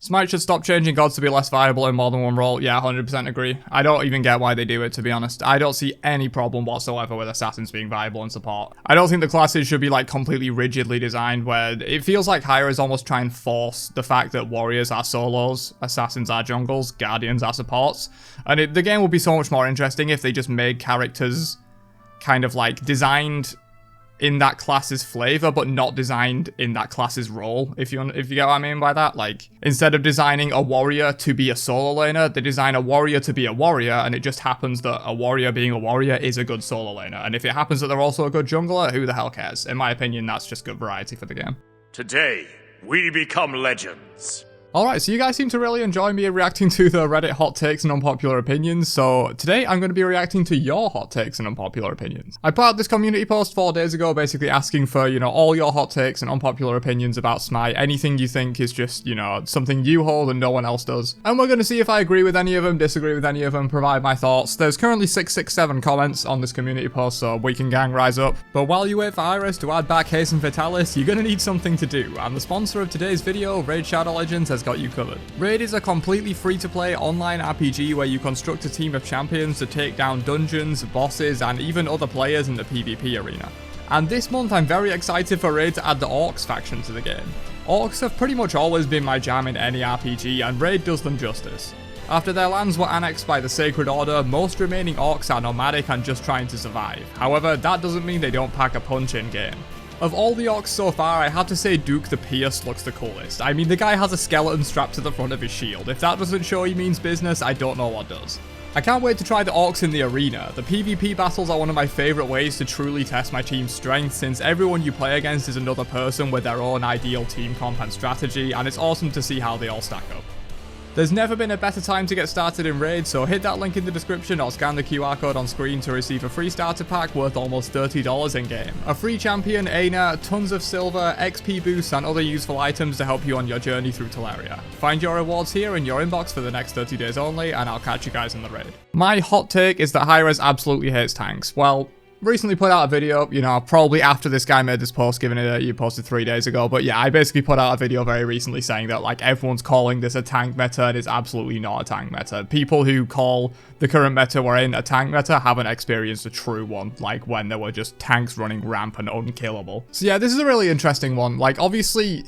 Smite should stop changing gods to be less viable in more than one role. Yeah, 100% agree. I don't even get why they do it, to be honest. I don't see any problem whatsoever with assassins being viable in support. I don't think the classes should be like completely rigidly designed where it feels like Hyra's almost try and force the fact that warriors are solos, assassins are jungles, guardians are supports. And the game would be so much more interesting if they just made characters kind of like designed in that class's flavor, but not designed in that class's role, if you get what I mean by that. Like, instead of designing a warrior to be a solo laner, they design a warrior to be a warrior, and it just happens that a warrior being a warrior is a good solo laner. And if it happens that they're also a good jungler, who the hell cares? In my opinion, that's just good variety for the game. Today, we become legends. Alright, so you guys seem to really enjoy me reacting to the Reddit hot takes and unpopular opinions, so today I'm going to be reacting to your hot takes and unpopular opinions. I put out this community post 4 days ago basically asking for, all your hot takes and unpopular opinions about Smite, anything you think is just, something you hold and no one else does. And we're going to see if I agree with any of them, disagree with any of them, provide my thoughts. There's currently 667 comments on this community post, so we can gang rise up. But while you wait for Iris to add back Haste and Vitalis, you're going to need something to do, and the sponsor of today's video, Raid Shadow Legends, has got you covered. Raid is a completely free-to-play online RPG where you construct a team of champions to take down dungeons, bosses, and even other players in the PvP arena. And this month I'm very excited for Raid to add the Orcs faction to the game. Orcs have pretty much always been my jam in any RPG, and Raid does them justice. After their lands were annexed by the Sacred Order, most remaining Orcs are nomadic and just trying to survive. However, that doesn't mean they don't pack a punch in-game. Of all the Orcs so far, I have to say Duke the Pierce looks the coolest. I mean, the guy has a skeleton strapped to the front of his shield. If that doesn't show he means business, I don't know what does. I can't wait to try the Orcs in the arena. The PvP battles are one of my favourite ways to truly test my team's strength, since everyone you play against is another person with their own ideal team comp and strategy, and it's awesome to see how they all stack up. There's never been a better time to get started in Raid, so hit that link in the description or scan the QR code on screen to receive a free starter pack worth almost $30 in-game. A free champion, Aina, tons of silver, XP boosts, and other useful items to help you on your journey through Teleria. Find your rewards here in your inbox for the next 30 days only, and I'll catch you guys in the Raid. My hot take is that Hi-Rez absolutely hates tanks. Well, recently put out a video, probably after this guy made this post, given it you posted 3 days ago, but yeah, I basically put out a video very recently saying that, like, everyone's calling this a tank meta, and it's absolutely not a tank meta. People who call the current meta we're in a tank meta haven't experienced a true one, like when there were just tanks running rampant unkillable. So yeah, this is a really interesting one. Like, obviously,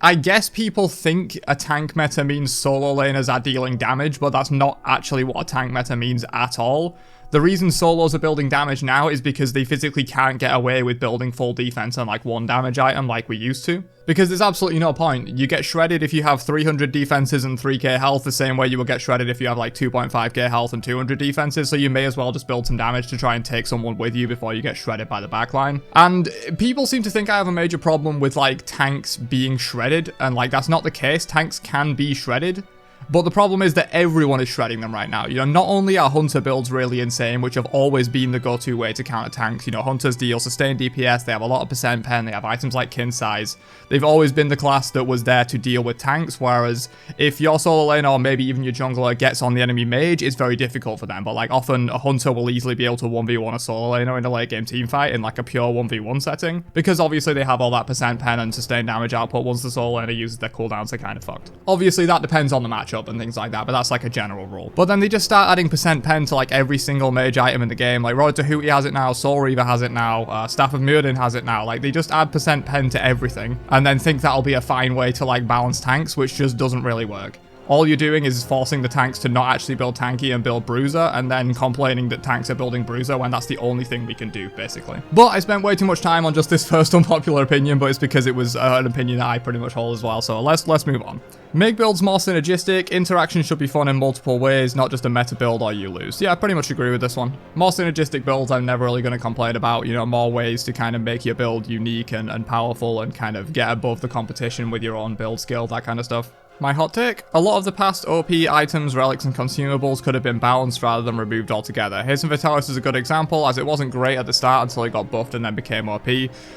I guess people think a tank meta means solo laners are dealing damage, but that's not actually what a tank meta means at all. The reason solos are building damage now is because they physically can't get away with building full defense on like 1 damage item like we used to. Because there's absolutely no point. You get shredded if you have 300 defenses and 3k health, the same way you will get shredded if you have like 2.5k health and 200 defenses, so you may as well just build some damage to try and take someone with you before you get shredded by the backline. And people seem to think I have a major problem with like tanks being shredded, and like that's not the case. Tanks can be shredded. But the problem is that everyone is shredding them right now. Not only are hunter builds really insane, which have always been the go-to way to counter tanks. Hunters deal sustained DPS, they have a lot of percent pen, they have items like kin size. They've always been the class that was there to deal with tanks, whereas if your solo lane or maybe even your jungler gets on the enemy mage, it's very difficult for them. But like often a hunter will easily be able to 1v1 a solo laner in a late game team fight in like a pure 1v1 setting, because obviously they have all that percent pen and sustained damage output once the solo laner uses their cooldowns, they're kind of fucked. Obviously that depends on the matchup and things like that, but that's like a general rule. But then they just start adding percent pen to like every single mage item in the game. Like Road to Hootie has it now, Soul Reaver has it now, Staff of Muradin has it now. Like they just add percent pen to everything and then think that'll be a fine way to like balance tanks, which just doesn't really work. All you're doing is forcing the tanks to not actually build tanky and build bruiser, and then complaining that tanks are building bruiser when that's the only thing we can do, basically. But I spent way too much time on just this first unpopular opinion, but it's because it was an opinion that I pretty much hold as well, so let's move on. Make builds more synergistic, interaction should be fun in multiple ways, not just a meta build or you lose. Yeah, I pretty much agree with this one. More synergistic builds I'm never really going to complain about, more ways to kind of make your build unique and powerful and kind of get above the competition with your own build skill, that kind of stuff. My hot take? A lot of the past OP items, relics, and consumables could have been balanced rather than removed altogether. Haste and Vitalis is a good example, as it wasn't great at the start until it got buffed and then became OP.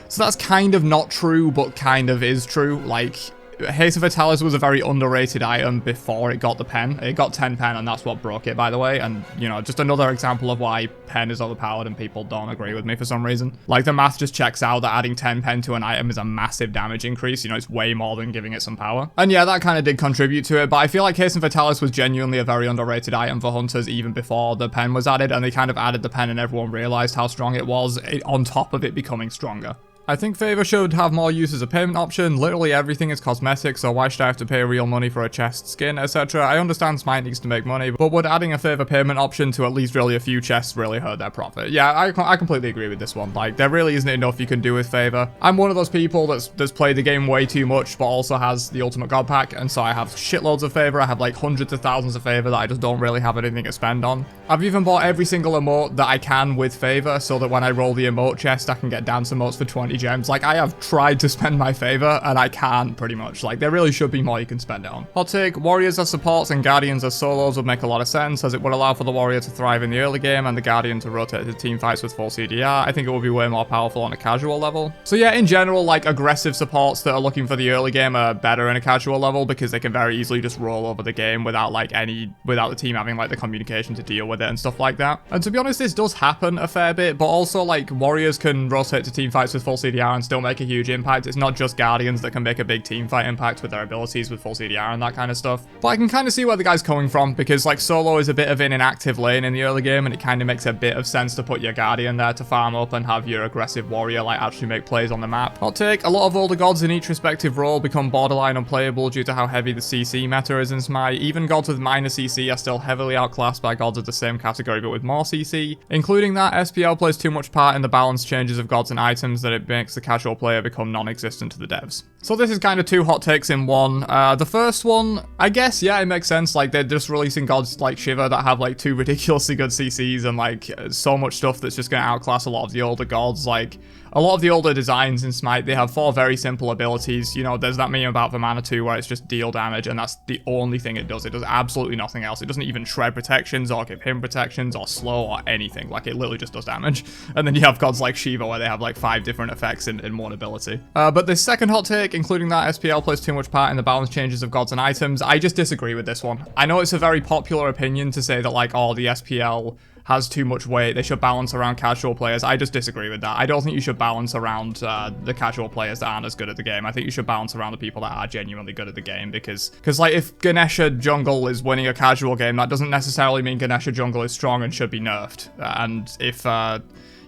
So that's kind of not true, but kind of is true. Like, Haste of Vitalis was a very underrated item before it got the pen. It got 10 pen, and that's what broke it, by the way. And, you know, just another example of why pen is overpowered and people don't agree with me for some reason. Like, the math just checks out that adding 10 pen to an item is a massive damage increase. You know, it's way more than giving it some power. And yeah, that kind of did contribute to it, but I feel like Haste of Vitalis was genuinely a very underrated item for hunters even before the pen was added, and they kind of added the pen and everyone realized how strong it was on top of it becoming stronger. I think Favor should have more use as a payment option. Literally everything is cosmetic, so why should I have to pay real money for a chest, skin, etc.? I understand Smite needs to make money, but would adding a Favor payment option to at least really a few chests really hurt their profit? Yeah, I completely agree with this one. Like, there really isn't enough you can do with Favor. I'm one of those people that's played the game way too much, but also has the Ultimate God Pack, and so I have shitloads of Favor. I have like hundreds of thousands of Favor that I just don't really have anything to spend on. I've even bought every single emote that I can with Favor, so that when I roll the emote chest, I can get dance emotes for 20 gems. Like, I have tried to spend my Favor, and I can't, pretty much. Like, there really should be more you can spend it on. Hot take, Warriors as supports and Guardians as solos would make a lot of sense, as it would allow for the Warrior to thrive in the early game and the Guardian to rotate to team fights with full CDR. I think it would be way more powerful on a casual level. So yeah, in general, like, aggressive supports that are looking for the early game are better in a casual level, because they can very easily just roll over the game without the team having, like, the communication to deal with it and stuff like that. And to be honest, this does happen a fair bit, but also, like, Warriors can rotate to team fights with full CDR and still make a huge impact. It's not just Guardians that can make a big team fight impact with their abilities with full CDR and that kind of stuff. But I can kind of see where the guy's coming from, because like solo is a bit of an inactive lane in the early game, and it kind of makes a bit of sense to put your Guardian there to farm up and have your aggressive warrior like actually make plays on the map. Hot take, a lot of older gods in each respective role become borderline unplayable due to how heavy the CC meta is in Smite. Even gods with minor CC are still heavily outclassed by gods of the same category but with more CC. Including that, SPL plays too much part in the balance changes of gods and items that it makes the casual player become non-existent to the devs. So this is kind of two hot takes in one. The first one, I guess, yeah, it makes sense. Like, they're just releasing gods like Shiva that have like 2 ridiculously good CCs and like so much stuff that's just going to outclass a lot of the older gods. Like, a lot of the older designs in Smite, they have 4 very simple abilities. You know, there's that meme about the Mana 2 where it's just deal damage, and that's the only thing it does. It does absolutely nothing else. It doesn't even shred protections or give him protections or slow or anything. Like, it literally just does damage. And then you have gods like Shiva where they have like 5 different effects in one ability. But this second hot take, including that SPL plays too much part in the balance changes of gods and items, I just disagree with this one. I know it's a very popular opinion to say that like, oh, the SPL has too much weight, they should balance around casual players. I just disagree with that. I don't think you should balance around the casual players that aren't as good at the game. I think you should balance around the people that are genuinely good at the game, because like, if Ganesha jungle is winning a casual game, that doesn't necessarily mean Ganesha jungle is strong and should be nerfed. And if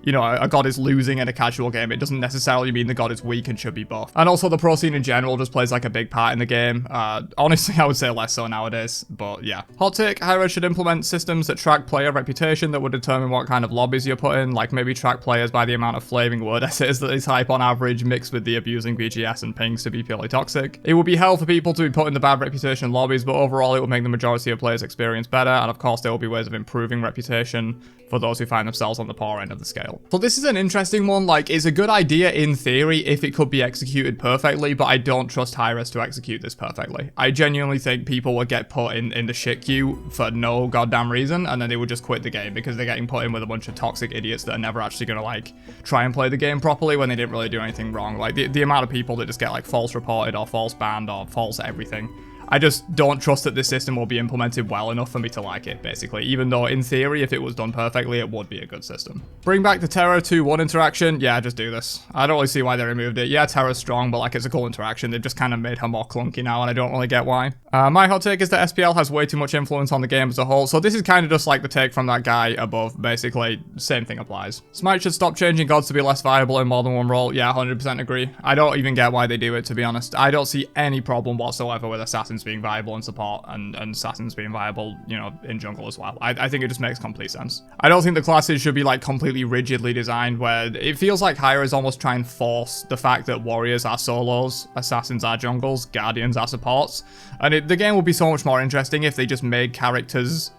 you know, a god is losing in a casual game, it doesn't necessarily mean the god is weak and should be buffed. And also the pro scene in general just plays like a big part in the game. Honestly, I would say less so nowadays, but yeah. Hot take, Hi-Rez should implement systems that track player reputation that would determine what kind of lobbies you put in, like maybe track players by the amount of flaming word essays that they type on average, mixed with the abusing BGS and pings to be purely toxic. It would be hell for people to be put in the bad reputation lobbies, but overall it would make the majority of players' experience better, and of course there will be ways of improving reputation for those who find themselves on the poor end of the scale. So this is an interesting one. Like, it's a good idea in theory if it could be executed perfectly, but I don't trust Hi-Rez to execute this perfectly. I genuinely think people would get put in the shit queue for no goddamn reason, and then they would just quit the game because they're getting put in with a bunch of toxic idiots that are never actually gonna like try and play the game properly when they didn't really do anything wrong. Like, the amount of people that just get like false reported or false banned or false everything. I just don't trust that this system will be implemented well enough for me to like it, basically. Even though, in theory, if it was done perfectly, it would be a good system. Bring back the Terra 2-1 interaction. Yeah, just do this. I don't really see why they removed it. Yeah, Terra's strong, but like, it's a cool interaction. They've just kind of made her more clunky now, and I don't really get why. My hot take is that SPL has way too much influence on the game as a whole, so this is kind of just like the take from that guy above, basically. Same thing applies. Smite should stop changing gods to be less viable in more than one role. Yeah, 100% agree. I don't even get why they do it, to be honest. I don't see any problem whatsoever with assassins being viable in support and assassins being viable, you know, in jungle as well. I think it just makes complete sense. I don't think the classes should be like completely rigidly designed where it feels like Hi-Rez almost try and force the fact that warriors are solos, assassins are jungles, guardians are supports, and the game would be so much more interesting if they just made characters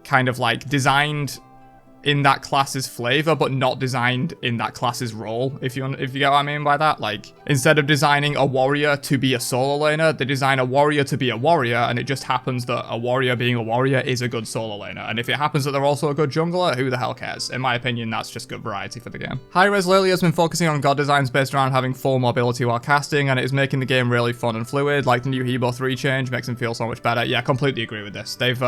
kind of like designed in that class's flavor, but not designed in that class's role, if you get what I mean by that. Like, instead of designing a warrior to be a solo laner, they design a warrior to be a warrior, and it just happens that a warrior being a warrior is a good solo laner. And if it happens that they're also a good jungler, who the hell cares? In my opinion, that's just good variety for the game. Hi-Res lately has been focusing on god designs based around having full mobility while casting, and it is making the game really fun and fluid. Like, the new Hebo 3 change makes them feel so much better. Yeah, completely agree with this. They've,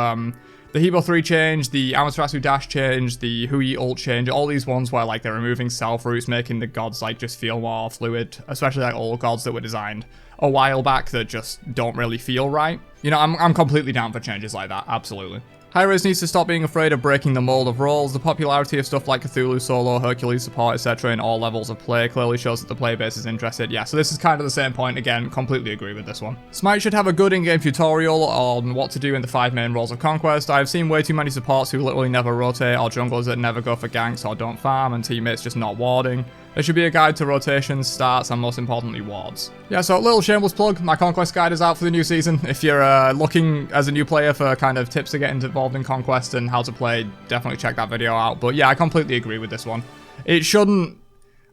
the Hebo 3 change, the Amaterasu dash change, the Hui ult change, all these ones where like they're removing self roots, making the gods like just feel more fluid, especially like old gods that were designed a while back that just don't really feel right. You know, I'm completely down for changes like that, absolutely. Hi-Res needs to stop being afraid of breaking the mold of roles. The popularity of stuff like Cthulhu solo, Hercules support, etc. in all levels of play clearly shows that the player base is interested. Yeah, so this is kind of the same point again, completely agree with this one. Smite should have a good in-game tutorial on what to do in the 5 main roles of Conquest. I've seen way too many supports who literally never rotate, or junglers that never go for ganks or don't farm, and teammates just not warding. There should be a guide to rotations, starts, and most importantly, wards. Yeah, so a little shameless plug, my Conquest guide is out for the new season. If you're looking as a new player for kind of tips to get involved in Conquest and how to play, definitely check that video out. But yeah, I completely agree with this one. It shouldn't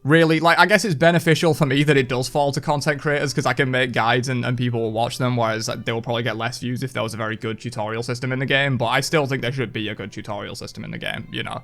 really, like, I guess it's beneficial for me that it does fall to content creators because I can make guides and people will watch them, whereas they will probably get less views if there was a very good tutorial system in the game. But I still think there should be a good tutorial system in the game, you know.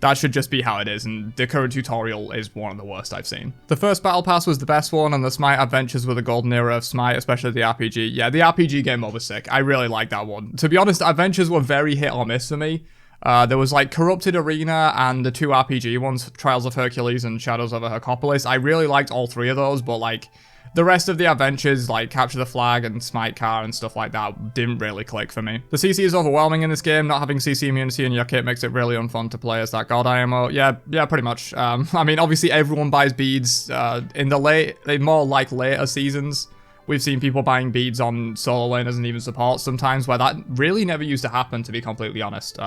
That should just be how it is, and the current tutorial is one of the worst I've seen. The first Battle Pass was the best one, and the Smite Adventures were the golden era of Smite, especially the RPG. Yeah, the RPG game mode was sick. I really like that one. To be honest, Adventures were very hit or miss for me. There was like Corrupted Arena and the 2 RPG ones, Trials of Hercules and Shadows over Hercopolis. I really liked all 3 of those, but like the rest of the adventures, like Capture the Flag and Smite Car and stuff like that, didn't really click for me. The CC is overwhelming in this game. Not having CC immunity in your kit makes it really unfun to play as that god IMO. Yeah, pretty much. I mean, obviously everyone buys beads in the more like later seasons. We've seen people buying beads on solo laners and even supports sometimes, where that really never used to happen, to be completely honest.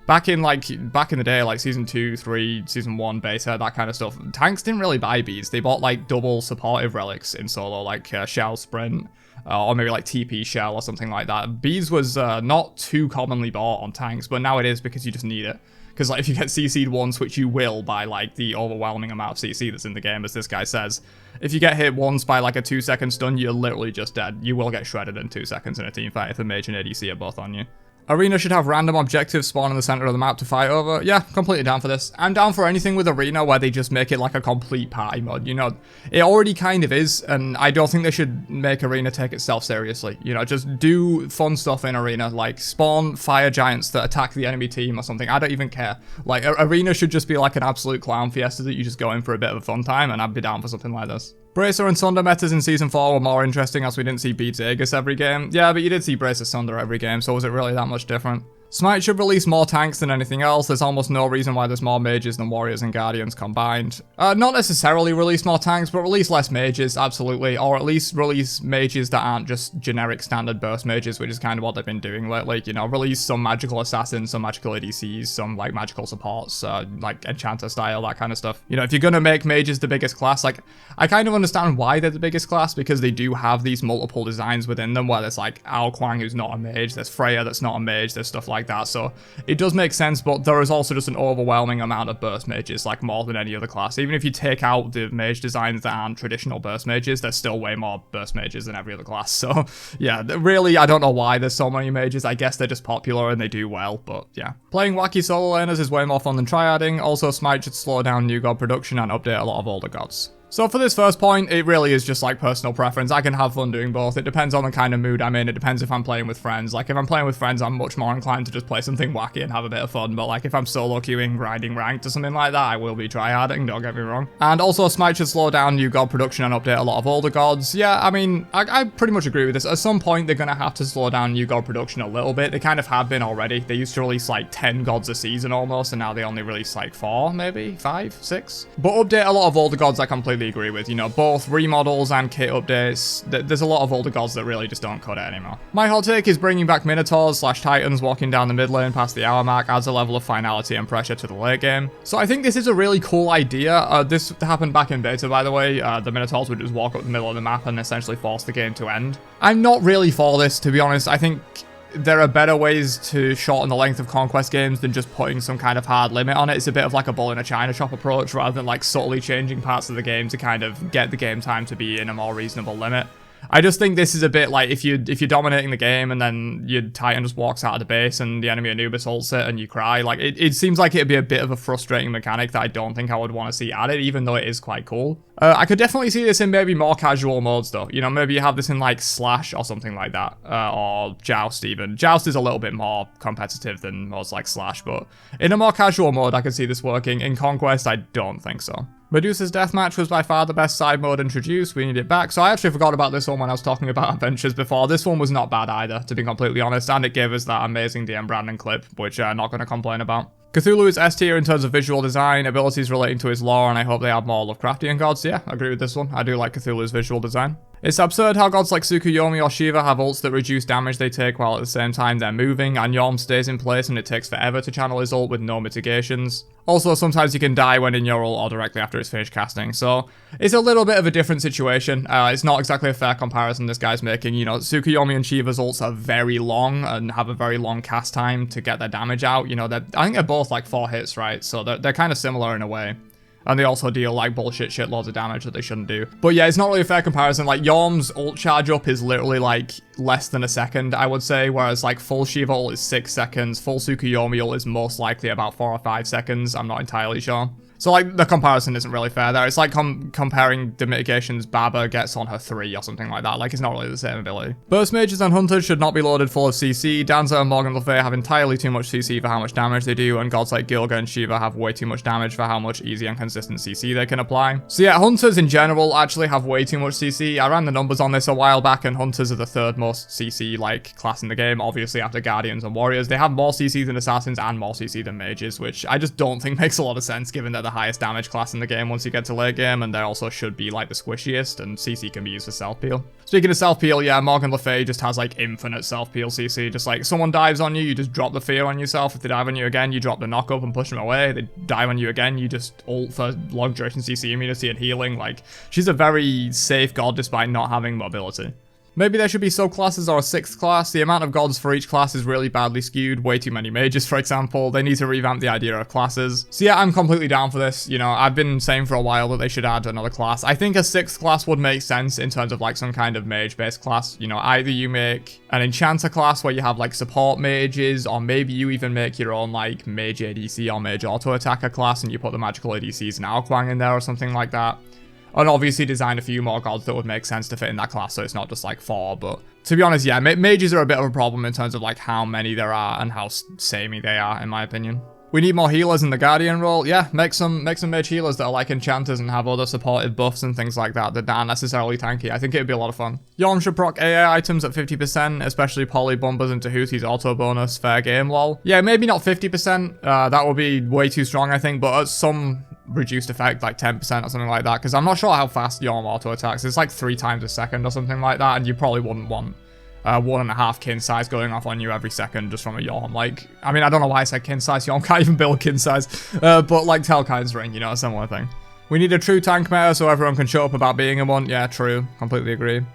Back in the day, like Season 2, 3, Season 1 beta, that kind of stuff, tanks didn't really buy beads. They bought like double supportive relics in solo, like Shell Sprint, or maybe like TP Shell or something like that. Beads was not too commonly bought on tanks, but now it is because you just need it. Because like if you get CC'd once, which you will by like the overwhelming amount of CC that's in the game, as this guy says, if you get hit once by like a 2-second stun, you're literally just dead. You will get shredded in 2 seconds in a team fight if a mage and ADC are both on you. Arena should have random objectives spawn in the center of the map to fight over. Yeah, completely down for this. I'm down for anything with Arena where they just make it like a complete party mode, you know. It already kind of is, and I don't think they should make Arena take itself seriously. You know, just do fun stuff in Arena, like spawn fire giants that attack the enemy team or something. I don't even care. Like, Arena should just be like an absolute clown fiesta that you just go in for a bit of a fun time, and I'd be down for something like this. Bracer and Sunder metas in Season 4 were more interesting as we didn't see Beats Aegis every game. Yeah, but you did see Bracer Sunder every game, so was it really that much different? Smite should release more tanks than anything else. There's almost no reason why there's more mages than warriors and guardians combined. Not necessarily release more tanks, but release less mages, absolutely. Or at least release mages that aren't just generic standard burst mages, which is kind of what they've been doing lately. You know, release some magical assassins, some magical ADCs, some like magical supports, like enchanter style, that kind of stuff. You know, if you're gonna make mages the biggest class, like, I kind of understand why they're the biggest class, because they do have these multiple designs within them, where there's like Ao Kuang who's not a mage, there's Freya that's not a mage, there's stuff like that, so it does make sense, but there is also just an overwhelming amount of burst mages, like more than any other class. Even if you take out the mage designs that aren't traditional burst mages, there's still way more burst mages than every other class, so yeah, really, I don't know why there's so many mages. I guess they're just popular and they do well, but yeah. Playing wacky solo laners is way more fun than triading. Also, Smite should slow down new god production and update a lot of older gods. So for this first point, it really is just like personal preference. I can have fun doing both. It depends on the kind of mood I'm in. It depends if I'm playing with friends. Like if I'm playing with friends, I'm much more inclined to just play something wacky and have a bit of fun. But like if I'm solo queuing, grinding ranked or something like that, I will be tryharding, don't get me wrong. And also Smite should slow down new god production and update a lot of older gods. Yeah, I mean, I pretty much agree with this. At some point, they're going to have to slow down new god production a little bit. They kind of have been already. They used to release like 10 gods a season almost, and now they only release like 4, maybe 5, 6. But update a lot of older gods, I completely agree with. You know, both remodels and kit updates. There's a lot of older gods that really just don't cut it anymore. My hot take is bringing back Minotaurs / Titans walking down the mid lane past the hour mark adds a level of finality and pressure to the late game. So I think this is a really cool idea. This happened back in beta, by the way. The Minotaurs would just walk up the middle of the map and essentially force the game to end. I'm not really for this, to be honest. I think there are better ways to shorten the length of conquest games than just putting some kind of hard limit on it. It's a bit of like a bull in a china shop approach rather than like subtly changing parts of the game to kind of get the game time to be in a more reasonable limit. I just think this is a bit like if you're dominating the game and then your Titan just walks out of the base and the enemy Anubis ults it and you cry, like it seems like it'd be a bit of a frustrating mechanic that I don't think I would want to see added, even though it is quite cool. I could definitely see this in maybe more casual modes though. You know, maybe you have this in like Slash or something like that, or Joust even. Joust is a little bit more competitive than modes like Slash, but in a more casual mode I could see this working. In Conquest, I don't think so. Medusa's Deathmatch was by far the best side mode introduced. We need it back. So I actually forgot about this one when I was talking about Adventures before. This one was not bad either, to be completely honest, and it gave us that amazing DM Brandon clip, which I'm not going to complain about. Cthulhu is S tier in terms of visual design, abilities relating to his lore, and I hope they add more Lovecraftian gods. Yeah, I agree with this one. I do like Cthulhu's visual design. It's absurd how gods like Tsukuyomi or Shiva have ults that reduce damage they take while at the same time they're moving, and Yom stays in place and it takes forever to channel his ult with no mitigations. Also, sometimes you can die when in your ult or directly after it's finished casting, so it's a little bit of a different situation. It's not exactly a fair comparison this guy's making. You know, Tsukuyomi and Shiva's ults are very long and have a very long cast time to get their damage out. You know, I think they're both like 4 hits, right? So they're kind of similar in a way. And they also deal like bullshit shitloads of damage that they shouldn't do. But yeah, it's not really a fair comparison. Like Yom's ult charge up is literally like less than a second, I would say. Whereas like full Shiva ult is 6 seconds. Full Tsukuyomi ult is most likely about 4 or 5 seconds. I'm not entirely sure. So like the comparison isn't really fair there. It's like comparing the mitigations Baba gets on her 3 or something like that. Like it's not really the same ability. Burst mages and hunters should not be loaded full of CC. Danza and Morgan Le Fay have entirely too much CC for how much damage they do, and gods like Gilga and Shiva have way too much damage for how much easy and consistent CC they can apply. So yeah, hunters in general actually have way too much CC. I ran the numbers on this a while back, and hunters are the 3rd most CC like class in the game, obviously after guardians and warriors. They have more CC than assassins and more CC than mages, which I just don't think makes a lot of sense given that the highest damage class in the game once you get to late game, and they also should be like the squishiest, and CC can be used for self peel. Speaking of self peel, yeah, Morgan Le Fay just has like infinite self peel CC. Just like someone dives on you, you just drop the fear on yourself. If they dive on you again, you drop the knock up and push them away. They dive on you again, you just ult for long duration CC immunity and healing. Like, she's a very safe god despite not having mobility. Maybe there should be subclasses or a 6th class. The amount of gods for each class is really badly skewed. Way too many mages, for example. They need to revamp the idea of classes. So yeah, I'm completely down for this. You know, I've been saying for a while that they should add another class. I think a 6th class would make sense in terms of like some kind of mage-based class. You know, either you make an enchanter class where you have like support mages, or maybe you even make your own like mage ADC or mage auto attacker class and you put the magical ADCs and Aokwang in there or something like that. And obviously design a few more gods that would make sense to fit in that class, so it's not just like 4, but to be honest, yeah, mages are a bit of a problem in terms of like how many there are and how samey they are, in my opinion. We need more healers in the Guardian role. Yeah, make some mage healers that are like enchanters and have other supportive buffs and things like that that aren't necessarily tanky. I think it'd be a lot of fun. Yom should proc AA items at 50%, especially Poly, Bombers, and Tahuti's auto bonus. Fair game, lol. Yeah, maybe not 50%. That would be way too strong, I think, but at some reduced effect, like 10% or something like that, because I'm not sure how fast Yom auto attacks. It's like 3 times a second or something like that, and you probably wouldn't want 1.5 kin size going off on you every second just from a Yom. Like, I mean, I don't know why I said kin size. Yom can't even build kin size. But like Telkine's ring, you know, a similar thing. We need a true tank meta so everyone can show up about being in one. Yeah, true. Completely agree.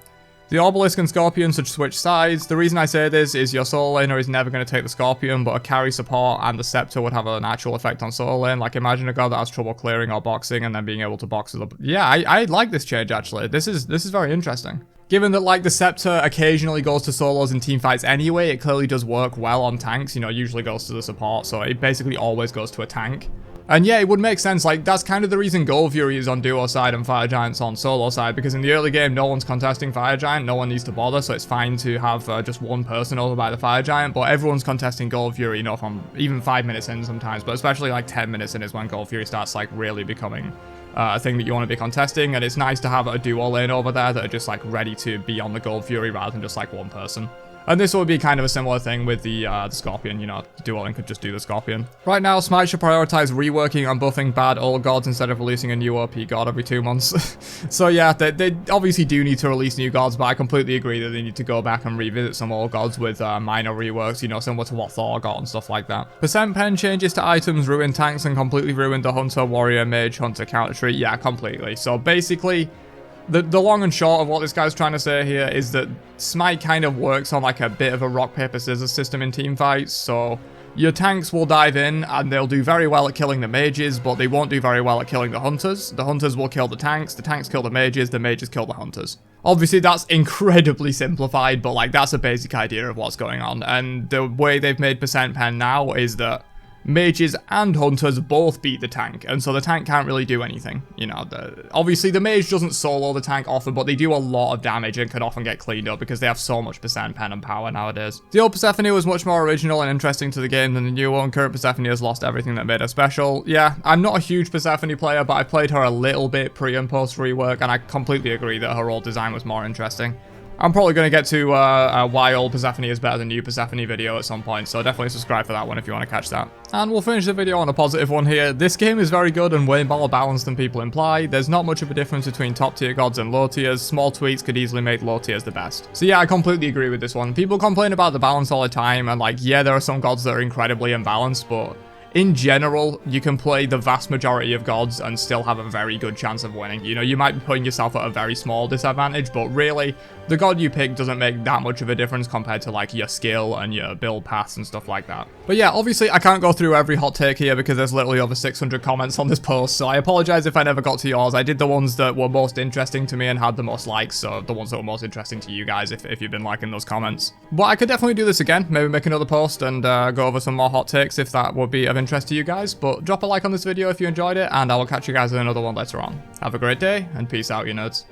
The Obelisk and Scorpion should switch sides. The reason I say this is your solo laner is never going to take the Scorpion, but a carry support and the Scepter would have an actual effect on solo lane. Like, imagine a god that has trouble clearing or boxing and then being able to box with a... Yeah, I like this change, actually. This is very interesting. Given that, like, the Scepter occasionally goes to solos in teamfights anyway, it clearly does work well on tanks. You know, it usually goes to the support, so it basically always goes to a tank. And yeah, it would make sense. Like, that's kind of the reason Gold Fury is on duo side and Fire Giant's on solo side, because in the early game, no one's contesting Fire Giant, no one needs to bother, so it's fine to have just one person over by the Fire Giant, but everyone's contesting Gold Fury, you know, from even 5 minutes in sometimes, but especially like 10 minutes in is when Gold Fury starts like really becoming a thing that you want to be contesting, and it's nice to have a duo lane over there that are just like ready to be on the Gold Fury rather than just like one person. And this would be kind of a similar thing with the Scorpion, you know, duo lane could just do the Scorpion. Right now, Smite should prioritize reworking and buffing bad old gods instead of releasing a new OP god every 2 months. So yeah, they obviously do need to release new gods, but I completely agree that they need to go back and revisit some old gods with minor reworks, you know, similar to what Thor got and stuff like that. Percent pen changes to items ruin tanks and completely ruined the Hunter, Warrior, Mage, Hunter counter tree. Yeah, completely. So basically, The long and short of what this guy's trying to say here is that Smite kind of works on like a bit of a rock, paper, scissors system in team fights, so your tanks will dive in and they'll do very well at killing the mages, but they won't do very well at killing the hunters. The hunters will kill the tanks kill the mages kill the hunters. Obviously, that's incredibly simplified, but like that's a basic idea of what's going on, and the way they've made percent pen now is that mages and hunters both beat the tank, and so the tank can't really do anything. You know, obviously the mage doesn't solo the tank often, but they do a lot of damage and can often get cleaned up because they have so much percent pen and power nowadays. The old Persephone was much more original and interesting to the game than the new one. Current Persephone has lost everything that made her special. Yeah, I'm not a huge Persephone player, but I played her a little bit pre and post rework, and I completely agree that her old design was more interesting. I'm probably going to get to why old Persephone is better than new Persephone video at some point, so definitely subscribe for that one if you want to catch that. And we'll finish the video on a positive one here. This game is very good and way more balanced than people imply. There's not much of a difference between top tier gods and low tiers. Small tweaks could easily make low tiers the best. So yeah, I completely agree with this one. People complain about the balance all the time, and like, yeah, there are some gods that are incredibly imbalanced, but in general, you can play the vast majority of gods and still have a very good chance of winning. You know, you might be putting yourself at a very small disadvantage, but really, the god you pick doesn't make that much of a difference compared to like your skill and your build paths and stuff like that. But yeah, obviously I can't go through every hot take here because there's literally over 600 comments on this post, so I apologize if I never got to yours. I did the ones that were most interesting to me and had the most likes, so the ones that were most interesting to you guys if you've been liking those comments. But I could definitely do this again, maybe make another post and go over some more hot takes if that would be of interest to you guys. But drop a like on this video if you enjoyed it, and I will catch you guys in another one later on. Have a great day, and peace out, you nerds.